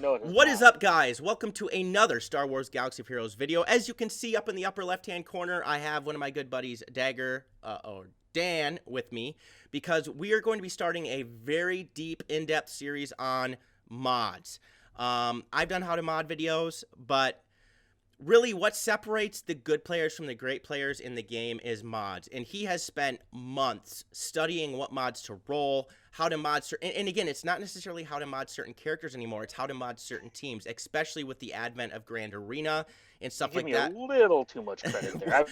No, it is What is not. up, guys? Welcome to another Star Wars Galaxy of Heroes video. As you can see up in the upper left-hand corner, I have one of my good buddies, Dan, with me, because we are going to be starting a very deep, in-depth series on mods. I've done how to mod videos, but really what separates the good players from the great players in the game is mods. And he has spent months studying what mods to roll, how to mod certain, and again, it's not necessarily how to mod certain characters anymore, it's how to mod certain teams, especially with the advent of Grand Arena and stuff You give like me that. a little too much credit there.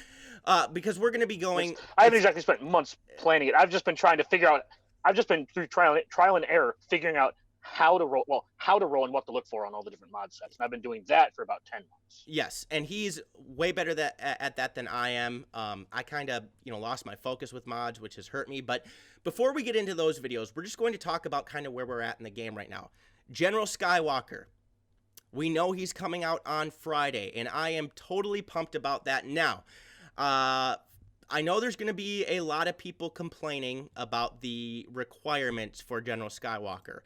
Because we're going to be going... I haven't exactly spent months planning it. I've just been trying to figure out. I've just been through trial and error, figuring out how to roll. Well, how to roll and what to look for on all the different mod sets. And I've been doing that for about 10 months. Yes, and he's way better at that than I am. I kind of, lost my focus with mods, which has hurt me. But before we get into those videos, we're just going to talk about kind of where we're at in the game right now. General Skywalker. We know he's coming out on Friday, and I am totally pumped about that. Now, I know there's going to be a lot of people complaining about the requirements for General Skywalker.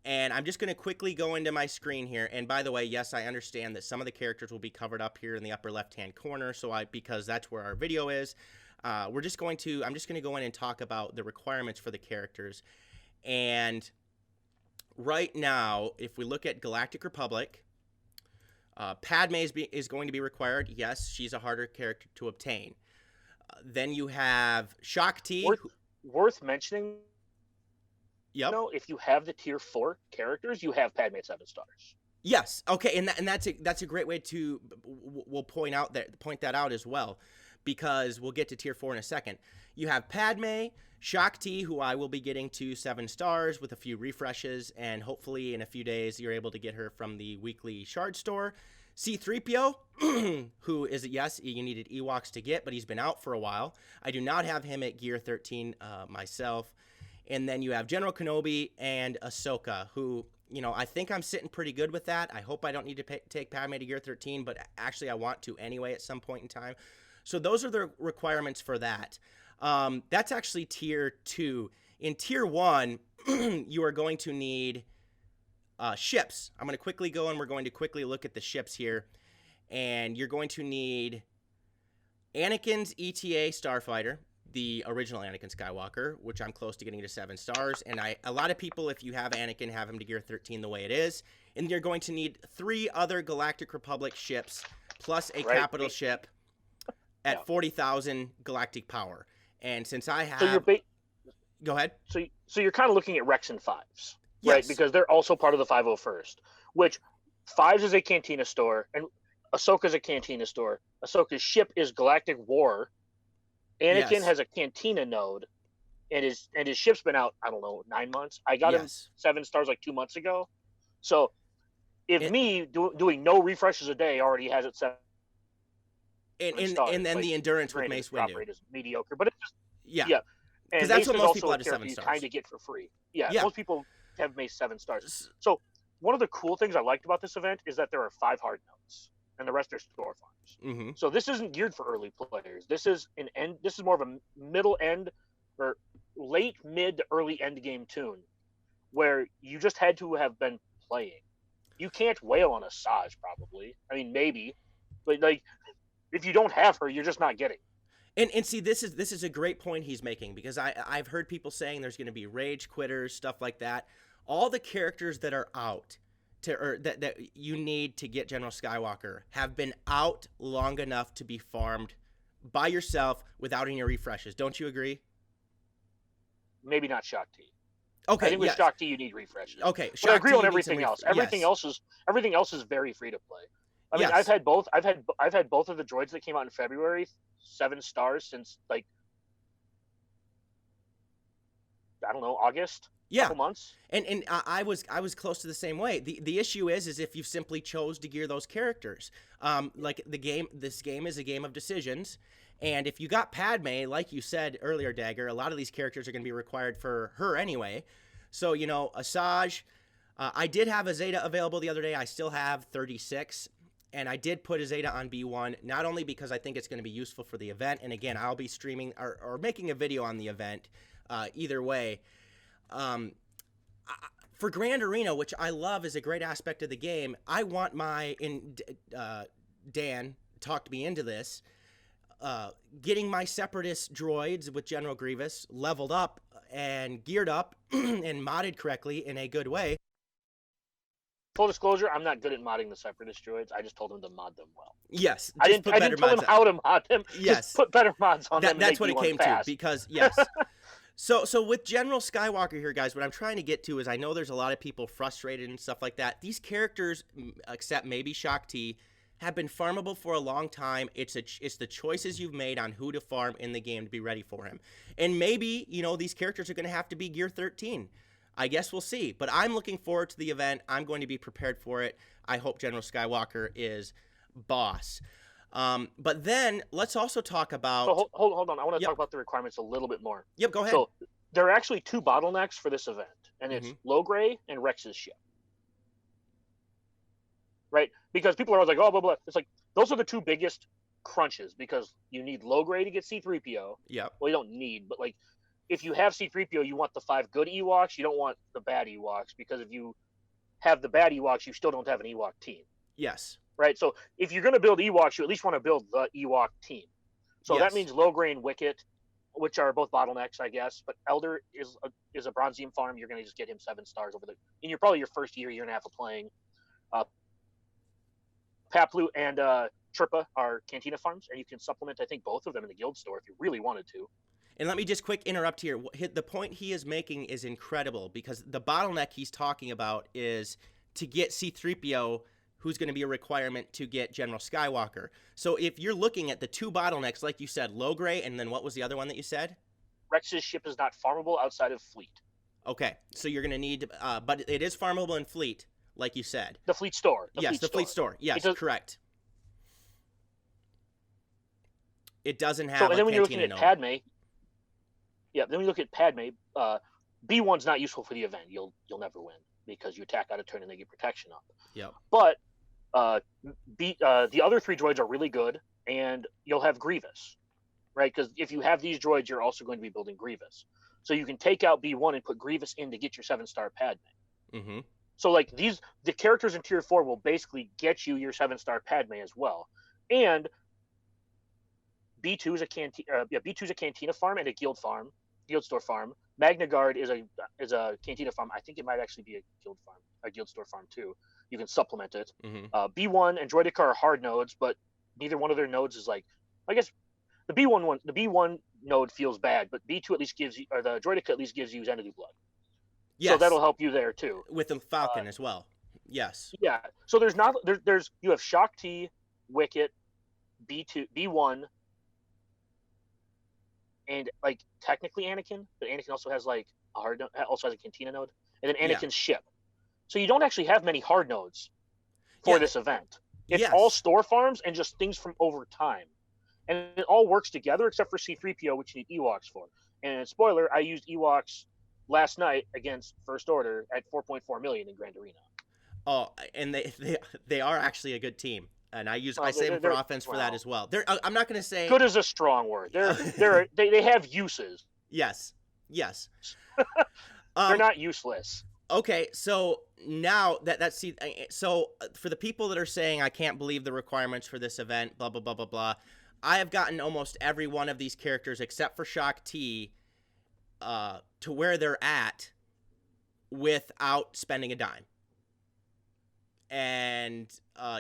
And I'm just going to quickly go into my screen here. And by the way, yes, I understand that some of the characters will be covered up here in the upper left-hand corner, because that's where our video is. I'm just going to go in and talk about the requirements for the characters. And right now, if we look at Galactic Republic, Padme is going to be required. Yes, she's a harder character to obtain. Then you have Shakti. Worth mentioning. Yep. If you have the tier 4 characters, you have Padme at 7 stars. Yes. Okay, and that's a great way to point that out as well, because we'll get to tier 4 in a second. You have Padme, Shakti, who I will be getting to 7 stars with a few refreshes, and hopefully in a few days you're able to get her from the weekly shard store. C-3PO, who is, yes, you needed Ewoks to get, but he's been out for a while. I do not have him at gear 13 myself. And then you have General Kenobi and Ahsoka, who, I think I'm sitting pretty good with that. I hope I don't need to take Padme to gear 13, but actually I want to anyway at some point in time. So those are the requirements for that. That's actually tier 2. In tier 1, you are going to need ships. I'm going to quickly go and we're going to quickly look at the ships here. And you're going to need Anakin's ETA Starfighter, the original Anakin Skywalker, which I'm close to getting to 7 stars. And a lot of people, if you have Anakin, have him to gear 13 the way it is. And you're going to need 3 other Galactic Republic ships, plus a capital ship at 40,000 galactic power. And since I have... Go ahead. So you're kind of looking at Rex and 5s, yes, right? Because they're also part of the 501st, which 5s is a Cantina store, and Ahsoka's a Cantina store. Ahsoka's ship is Galactic War. Anakin has a Cantina node, and his ship's been out, I don't know, 9 months. I got him 7 stars like 2 months ago. So if me doing no refreshes a day already has it 7 stars. And then the endurance with Mace Windu. Rate is mediocre, but it's just yeah. Because that's what most people have to 7 stars. Kind of get for free. Yeah, most people have Mace 7 stars. So one of the cool things I liked about this event is that there are 5 hard nodes, and the rest are store farms. Mm-hmm. So this isn't geared for early players. This is This is more of a middle end or late mid to early end game tune, where you just had to have been playing. You can't wail on Asajj, probably. I mean, maybe, but if you don't have her, you're just not getting. And see, this is a great point he's making, because I've heard people saying there's going to be rage quitters, stuff like that. All the characters that are out that you need to get General Skywalker have been out long enough to be farmed by yourself without any refreshes. Don't you agree? Maybe not Shakti. Okay, I think with Shakti you need refreshes. Okay, but I agree on everything else. Everything else is very free to play. I mean, I've had both. I've had both of the droids that came out in February, 7 stars since I don't know, August. Couple months. And I was close to the same way. The issue is if you simply chose to gear those characters. This game is a game of decisions, and if you got Padme, like you said earlier, Dagger, a lot of these characters are going to be required for her anyway. So Asajj, I did have a Zeta available the other day. I still have 36. And I did put a Zeta on B1, not only because I think it's going to be useful for the event, and again, I'll be streaming or making a video on the event either way. For Grand Arena, which I love is a great aspect of the game, I want Dan talked me into this, getting my Separatist droids with General Grievous leveled up and geared up and modded correctly in a good way. Full disclosure, I'm not good at modding the Separatist droids. I just told him to mod them well. Yes, I didn't tell him how to mod them. Yes, just put better mods on them. That's what it came to. Because yes. So with General Skywalker here, guys, what I'm trying to get to is I know there's a lot of people frustrated and stuff like that. These characters, except maybe Shaak Ti, have been farmable for a long time. It's the choices you've made on who to farm in the game to be ready for him. And maybe, these characters are going to have to be Gear 13. I guess we'll see. But I'm looking forward to the event. I'm going to be prepared for it. I hope General Skywalker is boss. But then let's also talk about... So hold on. I want to talk about the requirements a little bit more. Yep, go ahead. So there are actually 2 bottlenecks for this event, and it's Low Gray and Rex's ship. Right? Because people are always like, oh, blah, blah. It's like, those are the 2 biggest crunches, because you need Low Gray to get C-3PO. Yep. Well, you don't need, but like, if you have C-3PO, you want the 5 good Ewoks. You don't want the bad Ewoks, because if you have the bad Ewoks, you still don't have an Ewok team. Yes. Right? So if you're going to build Ewoks, you at least want to build the Ewok team. So that means Low Gray and Wicket, which are both bottlenecks, I guess. But Elder is a Bronzium farm. You're going to just get him 7 stars over in your first year and a half of playing. Paplu and Chirpa are Cantina farms, and you can supplement, I think, both of them in the guild store if you really wanted to. And let me just quick interrupt here. The point he is making is incredible, because the bottleneck he's talking about is to get C-3PO, who's going to be a requirement to get General Skywalker. So if you're looking at the 2 bottlenecks, like you said, Low Gray, and then what was the other one that you said? Rex's ship is not farmable outside of Fleet. Okay, so you're going to need, but it is farmable in Fleet, like you said. The Fleet store. Fleet store. Yes, correct. It doesn't have. So, and then when you're looking at Padme, then when you look at Padme, B1's not useful for the event. You'll never win, because you attack out of turn and they get protection up. Yep. But the other 3 droids are really good, and you'll have Grievous, right? Because if you have these droids, you're also going to be building Grievous. So you can take out B1 and put Grievous in to get your 7-star Padme. Mm-hmm. So like the characters in Tier 4 will basically get you your 7-star Padme as well. And B2 is a Cantina farm and a guild store farm. Magna Guard is a Cantina farm. I think it might actually be a guild store farm too. You can supplement it. Mm-hmm. B1 and Droideka are hard nodes, but neither one of their nodes is like, I guess the B1 node feels bad, but B2 at least gives you, or the Droideka at least gives you Xanadu blood. Yes. So that'll help you there too. With the Falcon as well. Yes. Yeah. So there's you have Shaak Ti, Wicket, B1, and like technically Anakin, but Anakin also has like also has a Cantina node, and then Anakin's ship. So you don't actually have many hard nodes for this event. It's all store farms and just things from over time, and it all works together except for C-3PO, which you need Ewoks for. And spoiler, I used Ewoks last night against First Order at 4.4 million in Grand Arena. Oh, and they are actually a good team. And I save them for offense for that as well. I'm not going to say good is a strong word. They have uses. Yes. They're not useless. Okay, so now so for the people that are saying I can't believe the requirements for this event, blah blah blah blah blah, I have gotten almost every one of these characters except for Shaak Ti to where they're at without spending a dime. And,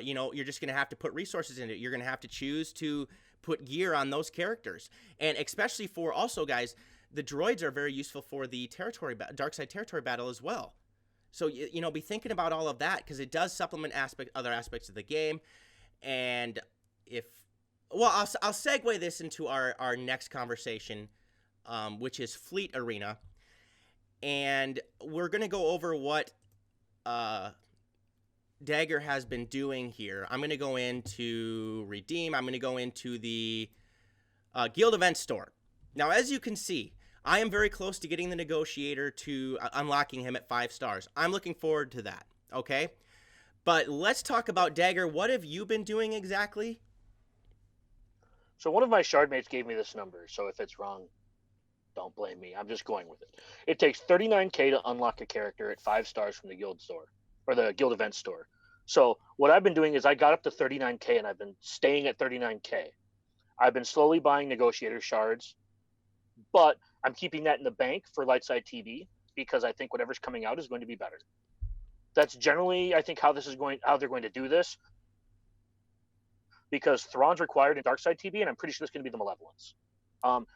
you're just going to have to put resources into it. You're going to have to choose to put gear on those characters. And especially for also, guys, the droids are very useful for the dark side territory battle as well. So, be thinking about all of that, because it does supplement other aspects of the game. And I'll segue this into our next conversation, which is Fleet Arena. And we're going to go over what Dagger has been doing here. I'm going to go into Redeem. I'm going to go into the Guild Event Store. Now, as you can see, I am very close to getting the Negotiator to unlocking him at 5 stars. I'm looking forward to that, okay? But let's talk about Dagger. What have you been doing exactly? So one of my shardmates gave me this number, so if it's wrong, Don't blame me. I'm just going with it. It takes 39K to unlock a character at 5 stars from the guild store or the guild event store. So what I've been doing is I got up to 39K and I've been staying at 39K. I've been slowly buying Negotiator shards, but I'm keeping that in the bank for Lightside TV because I think whatever's coming out is going to be better. That's generally, I think, how they're going to do this, because Thrawn's required in Darkside TV, and I'm pretty sure it's going to be the Malevolence.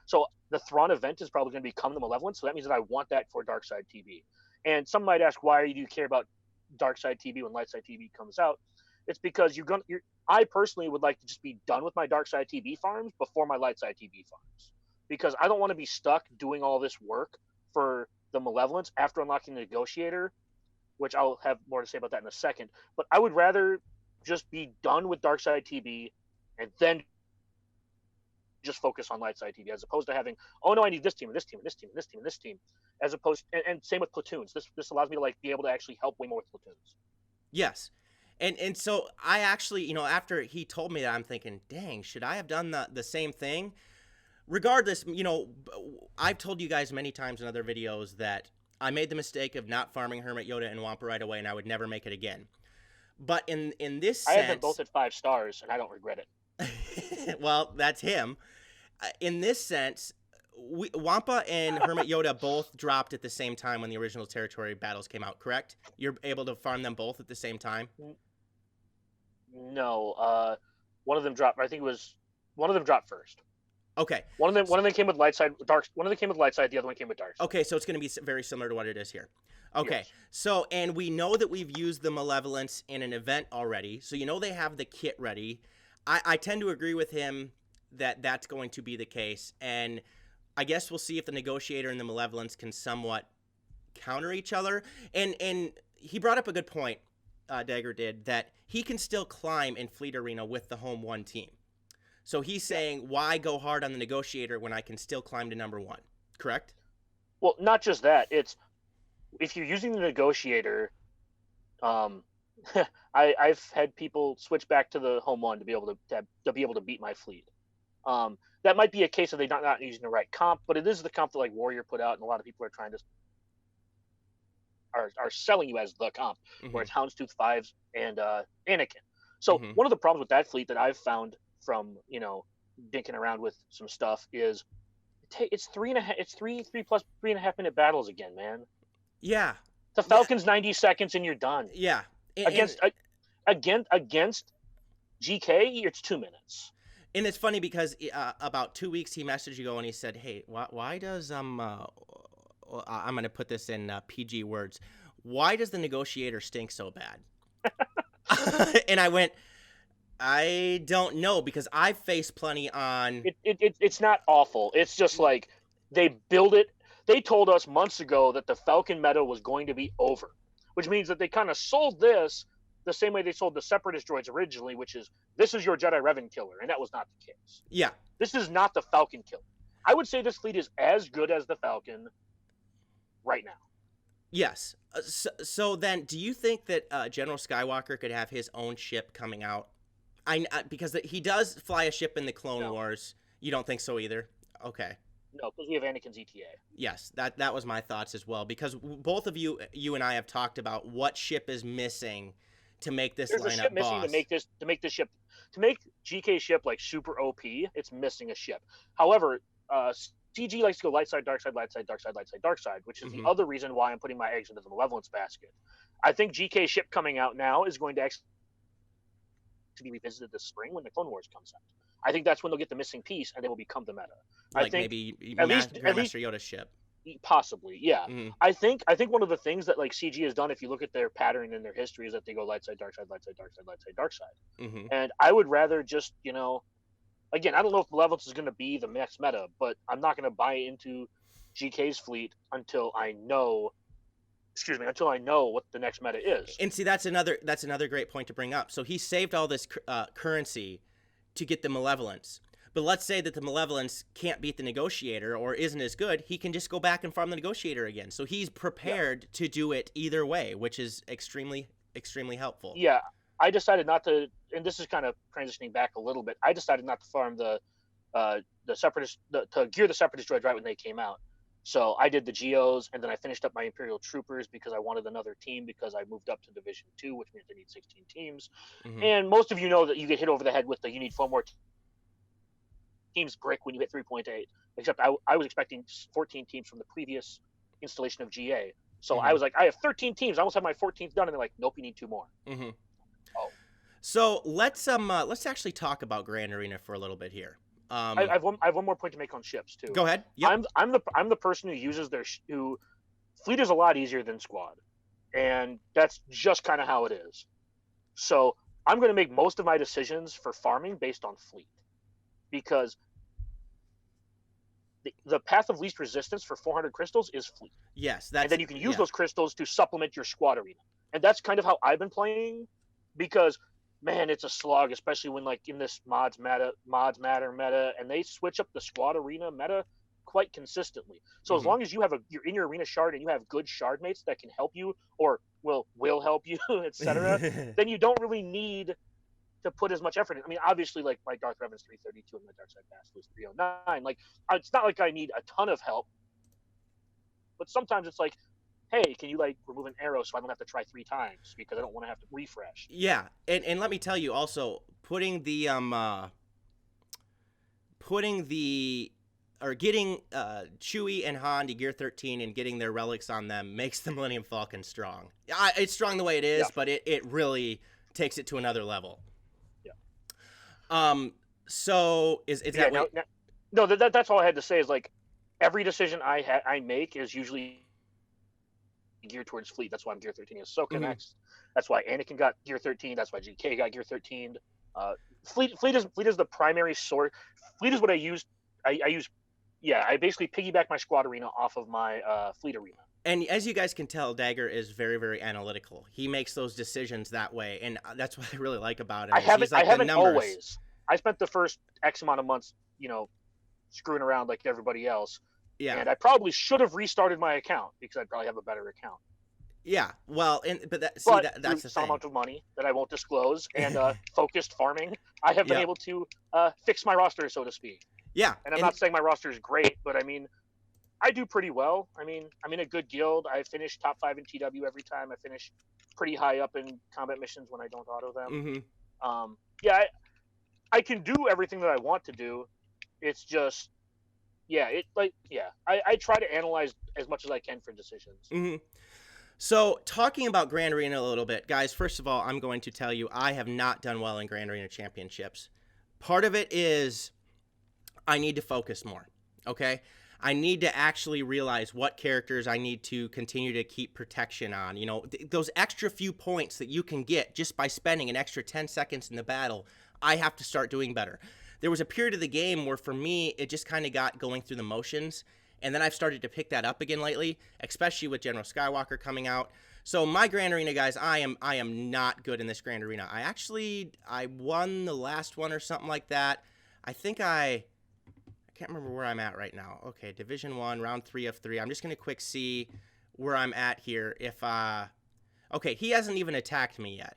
So the Thrawn event is probably going to become the Malevolence, so that means that I want that for Darkside TV. And some might ask, why do you care about Darkside TV when Lightside TV comes out? It's because I personally would like to just be done with my Darkside TV farms before my Lightside TV farms, because I don't want to be stuck doing all this work for the Malevolence after unlocking the Negotiator, which I'll have more to say about that in a second. But I would rather just be done with Darkside TV and then just focus on Lightside TV, as opposed to having, oh no, I need this team and this team and this team and this team and this team, as opposed, and same with platoons. This allows me to be able to actually help way more with platoons. Yes. And so I actually, after he told me that, I'm thinking, dang, should I have done the same thing? Regardless, I've told you guys many times in other videos that I made the mistake of not farming Hermit Yoda and Wampa right away, and I would never make it again. But in this sense, I have them both at 5 stars, and I don't regret it. Well, that's him. In this sense, Wampa and Hermit Yoda both dropped at the same time when the original territory battles came out, correct? You're able to farm them both at the same time? No. One of them dropped. I think it was one of them dropped first. Okay. One of them came with Lightside Dark. One of them came with Lightside. The other one came with Dark. Okay, so it's going to be very similar to what it is here. Okay, yes. So, and we know that we've used the Malevolence in an event already, so they have the kit ready. I tend to agree with him that that's going to be the case, and I guess we'll see if the Negotiator and the Malevolence can somewhat counter each other. And he brought up a good point, Dagger did, that he can still climb in Fleet Arena with the home 1 team. So he's saying, why go hard on the Negotiator when I can still climb to number 1, correct? Well, not just that. It's, if you're using the Negotiator, I've had people switch back to the home 1 to be able to beat my fleet. That might be a case of they not using the right comp, but it is the comp that Warrior put out, and a lot of people are trying to are selling you as the comp, where it's Houndstooth 5s and Anakin. So one of the problems with that fleet that I've found from dinking around with some stuff is it's 3.5 minute battles again, man. Yeah. The Falcon's 90 seconds and you're done. Yeah. Against GK, it's 2 minutes. And it's funny because about 2 weeks he messaged you and he said, "Hey, why does I'm going to put this in PG words. Why does the Negotiator stink so bad?" And I went, I don't know, because I've faced plenty on. It's not awful. It's just like they build it. They told us months ago that the Falcon meta was going to be over, which means that they kind of sold this the same way they sold the Separatist droids originally, which is, this is your Jedi Revan killer, and that was not the case. Yeah. This is not the Falcon killer. I would say this fleet is as good as the Falcon right now. Yes. So then, do you think that General Skywalker could have his own ship coming out? Because he does fly a ship in the Clone Wars. You don't think so either? Okay. No, because we have Anakin's ETA. Yes, that was my thoughts as well. Because both of you and I have talked about what ship is missing to make this There's lineup a ship missing boss. to make GK ship super OP. It's missing a ship. However, CG likes to go light side, dark side, light side, dark side, light side, dark side, which is the other reason why I'm putting my eggs into the Malevolence basket. I think GK ship coming out now is going to actually be revisited this spring when the Clone Wars comes out. I think that's when they'll get the missing piece and they will become the meta. I think maybe Grandmaster Yoda's ship. Possibly, yeah. I think one of the things that CG has done, if you look at their pattern and their history, is that they go light side, dark side, light side, dark side, light side, dark side. And I would rather just, again, I don't know if Malevolence is going to be the next meta, but I'm not going to buy into GK's fleet until I know what the next meta is. And see, that's another great point to bring up. So he saved all this currency to get the Malevolence. But let's say that the Malevolence can't beat the Negotiator or isn't as good, he can just go back and farm the Negotiator again. So he's prepared to do it either way, which is extremely, extremely helpful. Yeah, I decided not to, and this is kind of transitioning back a little bit, I decided not to farm the Separatist, to gear the Separatist droids right when they came out. So I did the Geos, and then I finished up my Imperial Troopers because I wanted another team because I moved up to Division 2, which means I need 16 teams. Mm-hmm. And most of you know that you get hit over the head with the you need 4 more teams brick when you hit 3.8. Except I was expecting 14 teams from the previous installation of GA. So Mm-hmm. I was like, I have 13 teams. I almost have my 14th done, and they're like, nope, you need 2 more. Mm-hmm. Oh. So let's actually talk about Grand Arena for a little bit here. I have one more point to make on ships too. Go ahead. Yep. I'm the person who uses who fleet is a lot easier than squad, and that's just kind of how it is. So I'm going to make most of my decisions for farming based on fleet, because the path of least resistance for 400 crystals is fleet. Yes, and then you can use those crystals to supplement your squad arena, and that's kind of how I've been playing, because man, it's a slog, especially when like in this mods matter meta, and they switch up the squad arena meta quite consistently. So as long as you have you're in your arena shard and you have good shard mates that can help you or will help you, etc., then you don't really need to put as much effort in. I mean, obviously, like my Darth Revan's 332 and my Darkside Basilisk 309. Like, it's not like I need a ton of help, but sometimes it's like, hey, can you like remove an arrow so I don't have to try 3 times because I don't want to have to refresh. Yeah, and let me tell you also, getting Chewie and Han to gear 13 and getting their relics on them makes the Millennium Falcon strong. It's strong the way it is, but it really takes it to another level. Yeah. So is that no, that's all I had to say is like every decision I make is usually geared towards fleet. That's why I'm gear 13 Ahsoka next. That's why Anakin got gear 13. That's why GK got gear 13. Fleet is the primary source. Fleet is what I use. I basically piggyback my squad arena off of my fleet arena. And as you guys can tell, Dagger is very, very analytical. He makes those decisions that way, and that's what I really like about him. I haven't always. I spent the first X amount of months, screwing around like everybody else. Yeah. And I probably should have restarted my account because I'd probably have a better account. Yeah. Well, that's the some amount of money that I won't disclose and focused farming, I have been able to fix my roster, so to speak. Yeah. And I'm not saying my roster is great, but I mean, I do pretty well. I mean, I'm in a good guild. I finish top 5 in TW every time. I finish pretty high up in combat missions when I don't auto them. Mm-hmm. I can do everything that I want to do. It's just, I try to analyze as much as I can for decisions. Mm-hmm. So talking about Grand Arena a little bit, guys, first of all, I'm going to tell you I have not done well in Grand Arena Championships. Part of it is I need to focus more, okay? I need to actually realize what characters I need to continue to keep protection on. Those extra few points that you can get just by spending an extra 10 seconds in the battle, I have to start doing better. There was a period of the game where for me, it just kind of got going through the motions. And then I've started to pick that up again lately, especially with General Skywalker coming out. So my Grand Arena, guys, I am not good in this Grand Arena. I won the last one or something like that. I think I can't remember where I'm at right now. Okay, Division 1, round 3 of 3. I'm just going to quick see where I'm at here. Okay, he hasn't even attacked me yet.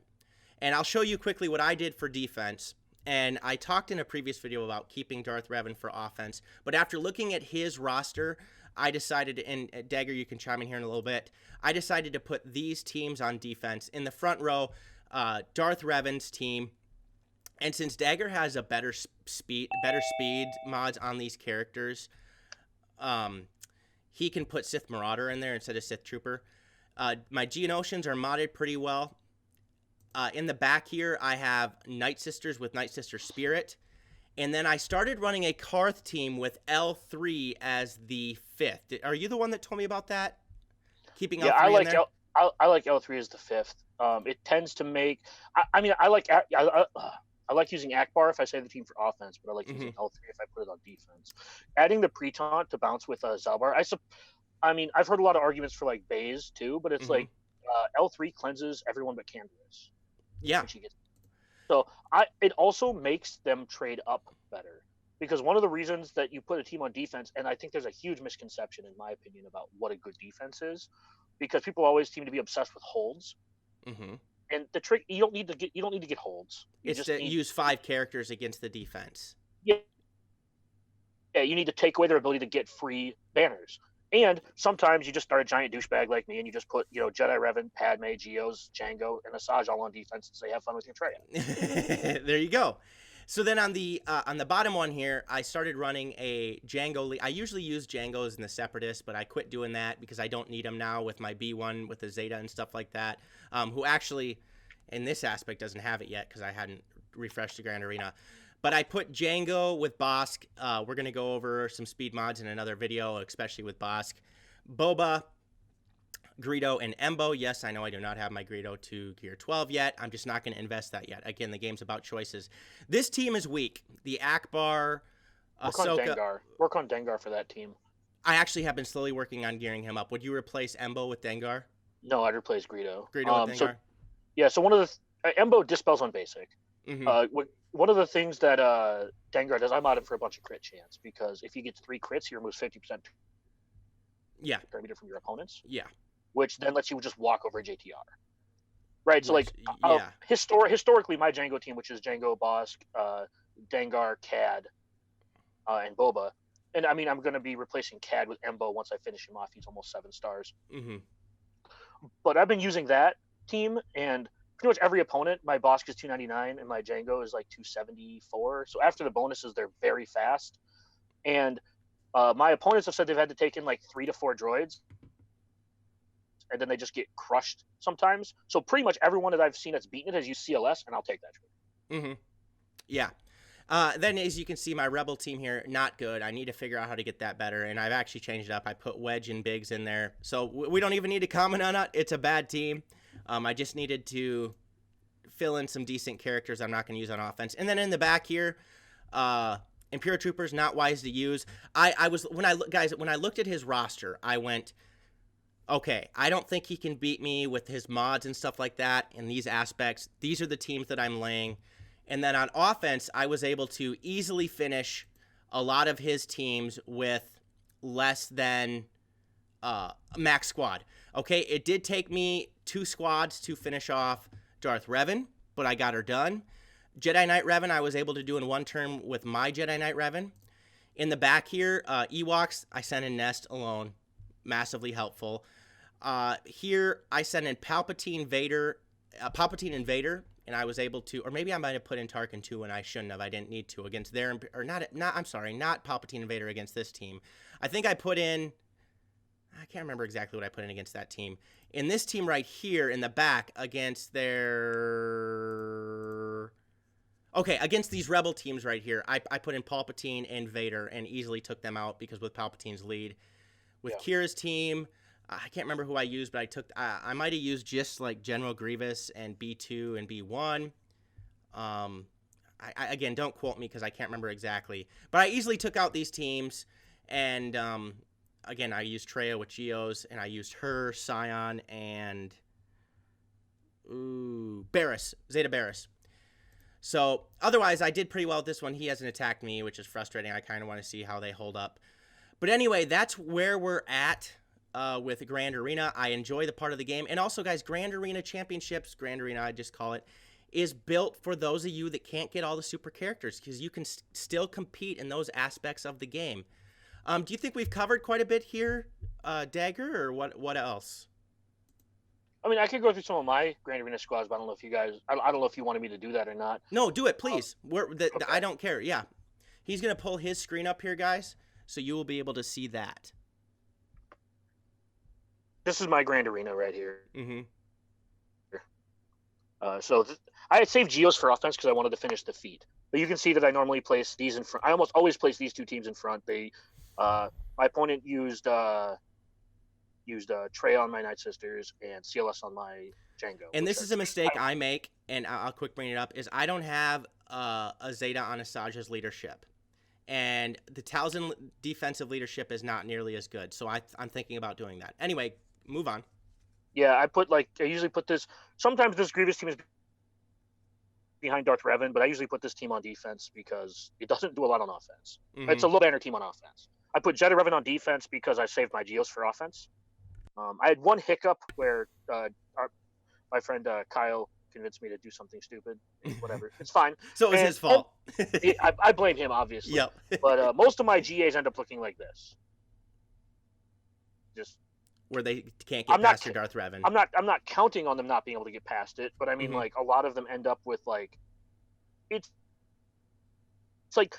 And I'll show you quickly what I did for defense. And I talked in a previous video about keeping Darth Revan for offense. But after looking at his roster, I decided, and Dagger, you can chime in here in a little bit, I decided to put these teams on defense. In the front row, Darth Revan's team. And since Dagger has a better speed mods on these characters, he can put Sith Marauder in there instead of Sith Trooper. My Geonosians are modded pretty well. In the back here, I have Night Sisters with Night Sister Spirit. And then I started running a Karth team with L3 as the 5th. Are you the one that told me about that? Keeping L3 in there? I like L3 as the 5th. It tends to make... I like using Akbar if I save the team for offense, but I like using L3 if I put it on defense. Adding the pre-taunt to bounce with Zalbar, I've heard a lot of arguments for like Baze too, but it's like L3 cleanses everyone but Canderous. Yeah. So it also makes them trade up better, because one of the reasons that you put a team on defense, and I think there's a huge misconception in my opinion about what a good defense is, because people always seem to be obsessed with holds. Mm-hmm. And the trick, you don't need to get holds. It's to use 5 characters against the defense. Yeah, you need to take away their ability to get free banners. And sometimes you just start a giant douchebag like me, and you just put, Jedi Revan, Padme, Geos, Django, and Asajj all on defense and say, "Have fun with your Traya." There you go. So then on the bottom one here, I started running a Django. I usually use Django's in the Separatist, but I quit doing that because I don't need them now with my B1 with the Zeta and stuff like that. Who actually, in this aspect, doesn't have it yet because I hadn't refreshed the Grand Arena. But I put Django with Bosk. We're going to go over some speed mods in another video, especially with Bosk. Boba, Greedo, and Embo. Yes, I know I do not have my Greedo to Gear 12 yet. I'm just not going to invest that yet. Again, the game's about choices. This team is weak. The Akbar, Ahsoka. Work on Dengar for that team. I actually have been slowly working on gearing him up. Would you replace Embo with Dengar? No, I'd replace Greedo. Greedo with Dengar? So one of the... Embo dispels on basic. Mm-hmm. One of the things that Dengar does, I mod him for a bunch of crit chance, because if he gets 3 crits, he removes 50% parameter from your opponents. Yeah. Which then lets you just walk over JTR. Right? So, yeah. Historically, my Django team, which is Django, Bosk, Dengar, Cad, and Boba. And, I mean, I'm going to be replacing Cad with Embo once I finish him off. He's almost 7 stars. Mm-hmm. But I've been using that team, and pretty much every opponent, my Bosk is 299 and my Django is like 274. So after the bonuses, they're very fast. And my opponents have said they've had to take in like 3 to 4 droids, and then they just get crushed sometimes. So pretty much everyone that I've seen that's beaten it has used CLS, and I'll take that droid. Mm-hmm. Yeah. Then as you can see, my Rebel team here, not good. I need to figure out how to get that better, and I've actually changed it up. I put Wedge and Biggs in there. So we don't even need to comment on it. It's a bad team. I just needed to fill in some decent characters I'm not going to use on offense. And then in the back here, Imperial Troopers, not wise to use. When I looked at his roster, I went, okay, I don't think he can beat me with his mods and stuff like that in these aspects. These are the teams that I'm laying. And then on offense, I was able to easily finish a lot of his teams with less than max squad. Okay, it did take me 2 squads to finish off Darth Revan, but I got her done. Jedi Knight Revan, I was able to do in 1 turn with my Jedi Knight Revan. In the back here, Ewoks, I sent in Nest alone. Massively helpful. Here, I sent in Palpatine and Vader, and I was able to, or maybe I might have put in Tarkin too, and I shouldn't have. I didn't need to against their, or not. I'm sorry, not Palpatine and Vader against this team. I think I put in, I can't remember exactly what I put in against that team. In this team right here in the back against their, okay, against these Rebel teams right here, I put in Palpatine and Vader and easily took them out because with Palpatine's lead. With Kira's team, I can't remember who I used, but I might have used just like General Grievous and B2 and B1. Again, don't quote me because I can't remember exactly. But I easily took out these teams, and again, I used Traya with Geos, and I used her, Scion, and Barriss, Zeta Barriss. So otherwise, I did pretty well with this one. He hasn't attacked me, which is frustrating. I kind of want to see how they hold up. But anyway, that's where we're at with Grand Arena. I enjoy the part of the game. And also, guys, Grand Arena Championships, Grand Arena, I just call it, is built for those of you that can't get all the super characters because you can still compete in those aspects of the game. Do you think we've covered quite a bit here, Dagger, or what else? I mean, I could go through some of my Grand Arena squads, but I don't know if you guys, I don't know if you wanted me to do that or not. No, do it, please. Okay. I don't care. Yeah. He's going to pull his screen up here, guys, so you will be able to see that. This is my Grand Arena right here. Mm-hmm. I had saved Geos for offense because I wanted to finish the feat. But you can see that I normally place these in front. I almost always place these 2 teams in front. My opponent used Trey on my Night Sisters and CLS on my Django. And this is a mistake I make, and I'll quick bring it up, is I don't have a Zeta on Asajj's leadership. And the Talzin defensive leadership is not nearly as good. So I'm thinking about doing that. Anyway, move on. Yeah, I usually put this. Sometimes this Grievous team is behind Darth Revan, but I usually put this team on defense because it doesn't do a lot on offense. Mm-hmm. It's a low banner team on offense. I put Jedi Revan on defense because I saved my Geos for offense. I had one hiccup where my friend Kyle convinced me to do something stupid. Whatever, it's fine. So it was his fault. I blame him, obviously. Yep. But most of my GAs end up looking like this. just where they can't get past your Darth Revan. I'm not counting on them not being able to get past it, but I mean, like, a lot of them end up with, like, it's like,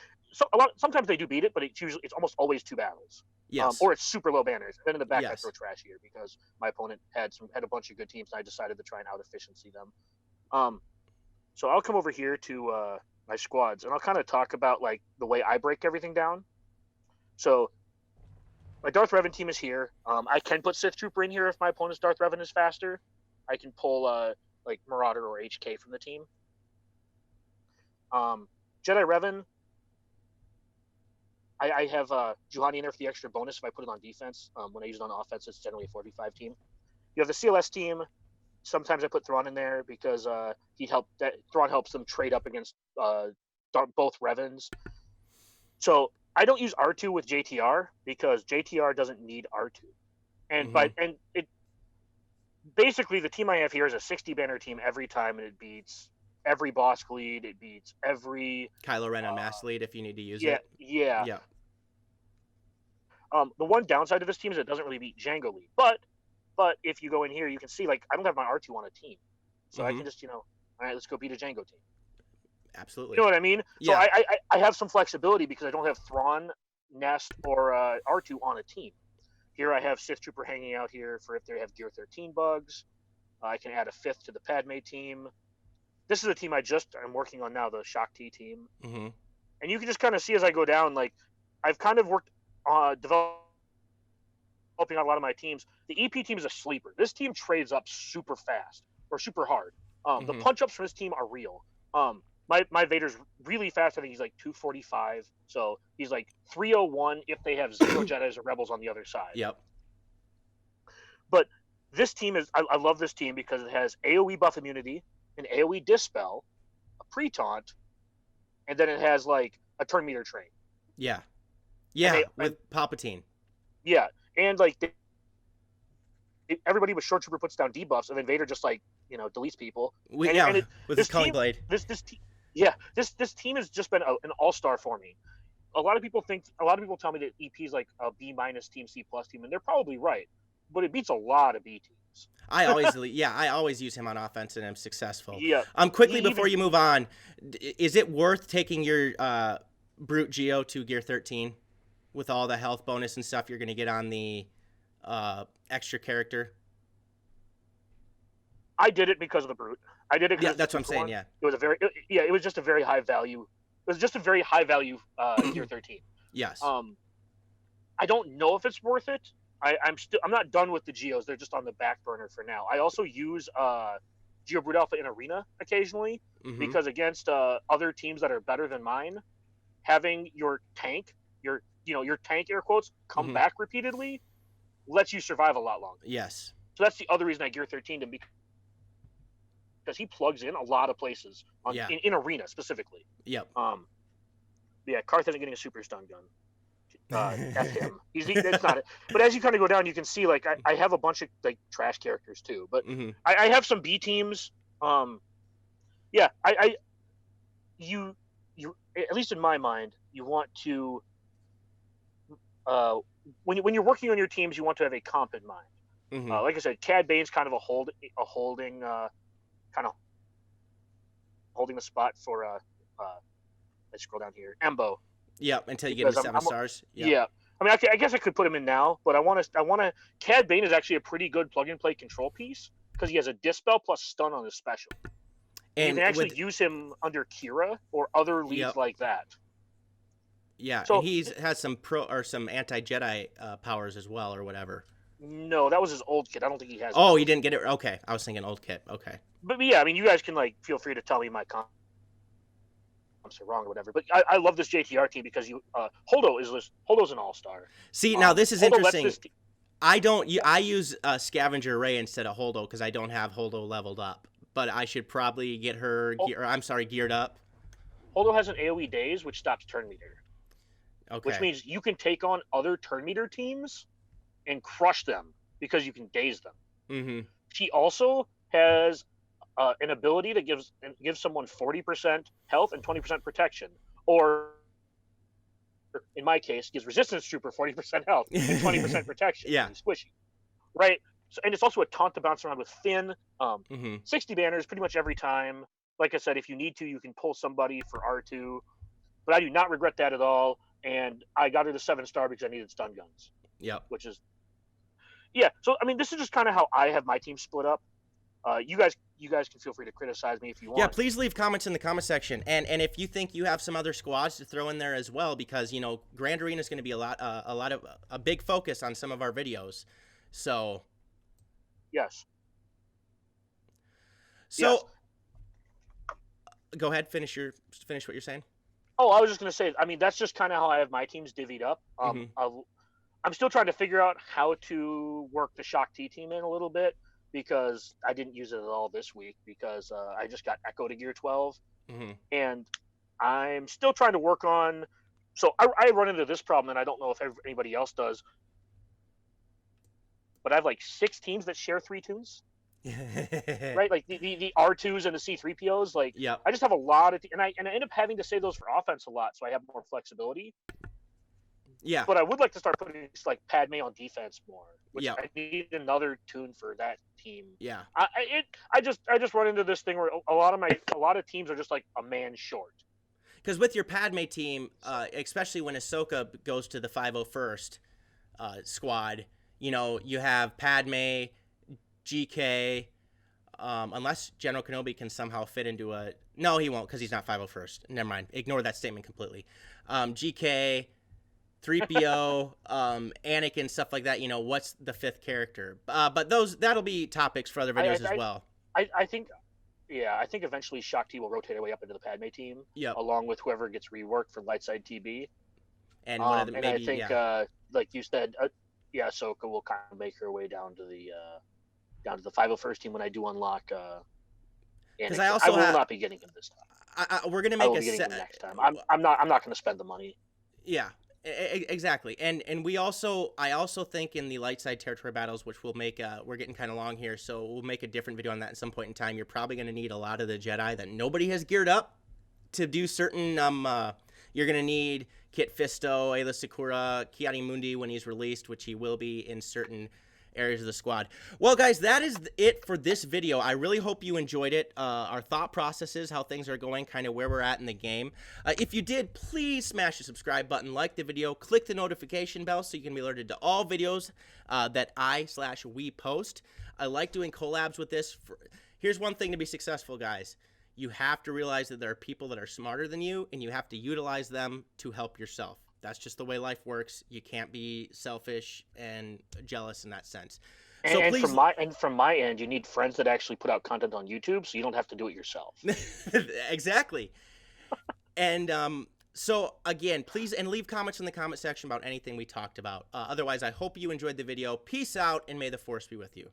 sometimes they do beat it, but it's almost always 2 battles. Yes. Or it's super low banners. And then in the back, Yes. I throw trashier because my opponent had a bunch of good teams, and I decided to try and out-efficiency them. So I'll come over here to my squads, and I'll kind of talk about, like, the way I break everything down. So my Darth Revan team is here. I can put Sith Trooper in here if my opponent's Darth Revan is faster. I can pull like Marauder or HK from the team. Jedi Revan, I have Juhani in there for the extra bonus if I put it on defense. When I use it on offense, it's generally a 4v5 team. You have the CLS team. Sometimes I put Thrawn in there because Thrawn helps them trade up against both Revans. So I don't use R2 with JTR because JTR doesn't need R2. And it basically, the team I have here is a 60 banner team every time, and it beats every boss lead. It beats every Kylo Ren on mass lead if you need to use it. Yeah. The one downside of this team is it doesn't really beat Jango lead. But if you go in here, you can see, like, I don't have my R2 on a team. So I can just, all right, let's go beat a Jango team. Absolutely. You know what I mean? Yeah. So I have some flexibility because I don't have Thrawn, Nest, or R2 on a team. Here I have Sith Trooper hanging out here for if they have Gear 13 bugs. I can add a 5th to the Padme team. This is a team I'm working on now, the Shock T team. And you can just kind of see as I go down, like, I've kind of worked developing out a lot of my teams. The EP team is a sleeper. This team trades up super fast or super hard. The punch-ups from this team are real. My Vader's really fast. I think he's like 245. So he's like 301 if they have 0 Jedis or Rebels on the other side. Yep. But this team I love this team because it has AoE buff immunity, an AoE dispel, a pre-taunt, and then it has like a turn meter train. Yeah. With Palpatine. Yeah. And like everybody with Short Trooper puts down debuffs, and then Vader just, like, deletes people. With his Culling Blade. This team has just been an all-star for me. A lot of people tell me that EP is like a B- team, C+ team, and they're probably right. But it beats a lot of B teams. I always use him on offense, and I'm successful. Yeah. Quickly before you move on, is it worth taking your Brute Geo to Gear 13 with all the health bonus and stuff you're going to get on the extra character? I did it because of the Brute. I did it. Yeah, that's what I'm saying. Yeah. It was just a very high value. It was just a very high value Gear 13. Yes. I don't know if it's worth it. I'm not done with the Geos. They're just on the back burner for now. I also use Geo Brute Alpha in Arena occasionally because against other teams that are better than mine, having your tank, your tank air quotes, come back repeatedly lets you survive a lot longer. Yes. So that's the other reason I Gear 13'd him, because he plugs in a lot of places in Arena specifically. Yep. Karth isn't getting a super stun gun. F him. That's not it. But as you kind of go down, you can see, like, I have a bunch of, like, trash characters too. But I have some B teams. You at least in my mind, you want to when you're working on your teams, you want to have a comp in mind. Like I said, Cad Bane's kind of holding the spot for let's scroll down here. Embo. Yep, until you get him to 7 stars. Yep. Yeah. I mean, I guess I could put him in now, but I want to. Cad Bane is actually a pretty good plug-and-play control piece because he has a dispel plus stun on his special. And you can actually use him under Kira or other leads like that. Yeah, so, and he has some some anti-Jedi powers as well, or whatever. No, that was his old kit. I don't think he has. Oh, he didn't get it. Okay, I was thinking old kit. Okay. But yeah, I mean, you guys can, like, feel free to tell me my comps are wrong or whatever. But I love this JTR team because Holdo's an all-star. See, now this is interesting. I use Scavenger Ray instead of Holdo because I don't have Holdo leveled up. But I should probably get her geared up. Holdo has an AoE daze, which stops turn meter. Okay. Which means you can take on other turn meter teams and crush them because you can daze them. She also has an ability that gives someone 40% health and 20% protection, or in my case, gives Resistance Trooper 40% health and 20% protection. Yeah. He's squishy, right? So, and it's also a taunt to bounce around with Finn. 60 banners pretty much every time. Like I said, if you need to, you can pull somebody for R2. But I do not regret that at all. And I got it a 7-star because I needed stun guns. Yep. Which is, yeah. So I mean, this is just kind of how I have my team split up. You guys can feel free to criticize me if you want. Yeah, please leave comments in the comment section, and if you think you have some other squads to throw in there as well, because Grand Arena is going to be a big focus on some of our videos. So yes. So yes. Go ahead, finish what you're saying. Oh, I was just going to say, I mean, that's just kind of how I have my teams divvied up. I'm still trying to figure out how to work the Shock T team in a little bit, because I didn't use it at all this week because I just got Echo to Gear 12. And I'm still trying to work on... So I run into this problem, and I don't know if anybody else does, but I have like 6 teams that share 3 tunes. Right? Like the R2s and the C3POs. Like, yep. I just have a lot of... And I end up having to save those for offense a lot, so I have more flexibility. Yeah. But I would like to start putting like Padme on defense more. Which yeah. I need another tune for that team. Yeah. I just run into this thing where a lot of teams are just like a man short. Because with your Padme team, especially when Ahsoka goes to the 501st squad, you have Padme, GK, unless General Kenobi can somehow fit into a... No, he won't, because he's not 501st. Never mind. Ignore that statement completely. GK, 3PO, Anakin, stuff like that. What's the 5th character? But that'll be topics for other videos as well. I think eventually Shock T will rotate her way up into the Padme team, along with whoever gets reworked for Lightside TB. And one of the, and maybe, I think, like you said, Ahsoka will kind of make her way down to the 501st team when I do unlock. Because I will not be getting him this time. We're gonna make next time. I'm not going to spend the money. Yeah. Exactly, and I also think in the light side territory battles, which we'll make, we're getting kind of long here, so we'll make a different video on that at some point in time. You're probably going to need a lot of the Jedi that nobody has geared up to do certain. You're going to need Kit Fisto, Ayla Secura, Ki-Adi-Mundi when he's released, which he will be in certain areas of the squad. Well, guys, that is it for this video. I really hope you enjoyed it. Our thought processes, how things are going, kind of where we're at in the game. If you did, please smash the subscribe button, like the video, click the notification bell so you can be alerted to all videos that we post. I like doing collabs with this. Here's one thing to be successful, guys. You have to realize that there are people that are smarter than you, and you have to utilize them to help yourself. That's just the way life works. You can't be selfish and jealous in that sense. So and please... from my end, you need friends that actually put out content on YouTube, so you don't have to do it yourself. Exactly. And so again, please leave comments in the comment section about anything we talked about. Otherwise, I hope you enjoyed the video. Peace out, and may the Force be with you.